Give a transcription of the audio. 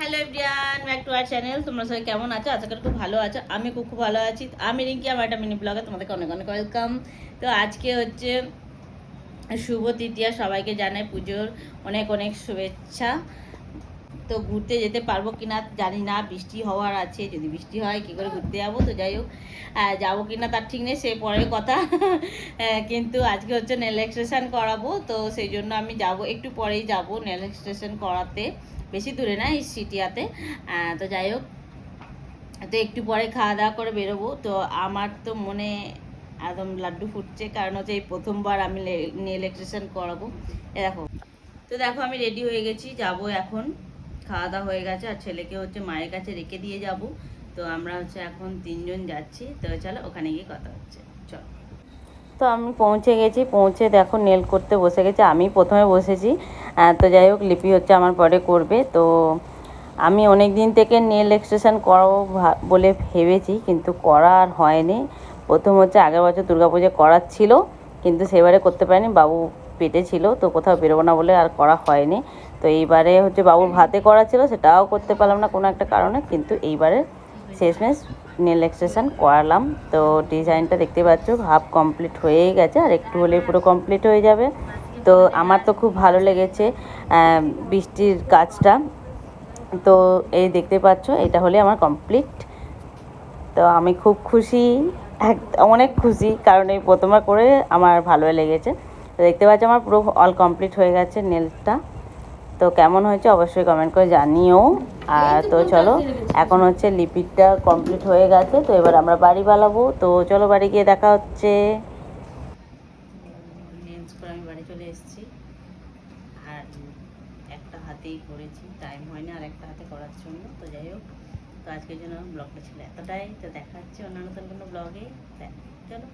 Hello everyone, back to our channel. তোমরা সবাই কেমন আছো? আশা করি খুব ভালো আছো। আমি খুব ভালো আছি। আমি রিঙ্কি, আমার একটা মিনি ব্লগে তোমাদেরকে অনেক অনেক ওয়েলকাম। তো আজকে হচ্ছে শুভ তৃতীয়া, সবাইকে জানাই পুজোর অনেক অনেক শুভেচ্ছা। তো ঘুরতে যেতে পারবো কিনা জানি না, বৃষ্টি হওয়ার আছে। যদি বৃষ্টি হয় কী করে ঘুরতে যাবো? তো যাই হোক, যাবো কিনা তার ঠিক নেই, সে পরের কথা। কিন্তু আজকে হচ্ছে নেল এক্সটেনশন করাবো, তো সেই জন্য আমি যাব, একটু পরেই যাব নেল এক্সটেনশন করাতে। বেশি দূরে না, এই সিটিয়াতে। তো যাই হোক, তো একটু পরে খাওয়া দাওয়া করে বেরোবো। তো আমার তো মনে একদম লাড্ডু ফুটছে, কারণ হচ্ছে এই প্রথমবার আমি নেল এক্সটেনশন করাবো। দেখো, তো দেখো আমি রেডি হয়ে গেছি, যাব এখন। খাওয়া দাওয়া হয়ে গেছে, আর ছেলেকে হচ্ছে মায়ের কাছে রেখে দিয়ে যাব। তো আমরা হচ্ছে এখন 3জন যাচ্ছি। তো চলো ওখানে গিয়ে কথা হচ্ছে, চলো। তো আমি পৌঁছে গেছি, পৌঁছে দেখো নেল করতে বসে গেছি। আমি প্রথমে বসেছি। তো যাই হোক, লিপি হচ্ছে আমার পরে করবে। তো আমি অনেক দিন থেকে নেল এক্সটেনশন করাবো বলে ভেবেছি, কিন্তু করা আর হয়নি। প্রথম হচ্ছে আগের বছর দুর্গাপুজো করার ছিল, কিন্তু সেবারে করতে পারিনি, বাবু পেটে ছিল, তো কোথাও বেরোবো না বলে আর করা হয়নি। তো এইবারে হচ্ছে বাবুর ভাতে করা ছিল, সেটাও করতে পারলাম না কোনো একটা কারণে, কিন্তু এইবারে শেষমেশ নেল এক্সটেনশন করালাম। তো ডিজাইনটা দেখতে পাচ্ছ, হাফ কমপ্লিট হয়েই গেছে, আর একটু হলে পুরো কমপ্লিট হয়ে যাবে। তো আমার তো খুব ভালো লেগেছে বৃষ্টির কাজটা। তো এই দেখতে পাচ্ছ, এটা হলে আমার কমপ্লিট। তো আমি খুব খুশি, অনেক খুশি, কারণ এই প্রথমবার করে আমার ভালো লেগেছে। তো দেখতে পাচ্ছ আমার পুরো অল কমপ্লিট হয়ে গেছে নেলটা। তো কেমন হয়েছে অবশ্যই কমেন্ট করে জানিও। আর তো চলো, এখন হচ্ছে লিপিটা কমপ্লিট হয়ে গেছে, তো এবার আমরা বাড়ি পালাবো। তো চলো বাড়ি গিয়ে দেখা হচ্ছে। আমি বাড়ি চলে এসেছি, আর একটা হাতেই করেছি, টাইম হয়নি আর একটা হাতে করার জন্য। তো যাই হোক, তো আজকের জন্য ব্লগটা ছিল এতটাই। তো দেখা হচ্ছে অন্য নতুন কোনো ব্লগে। চলো।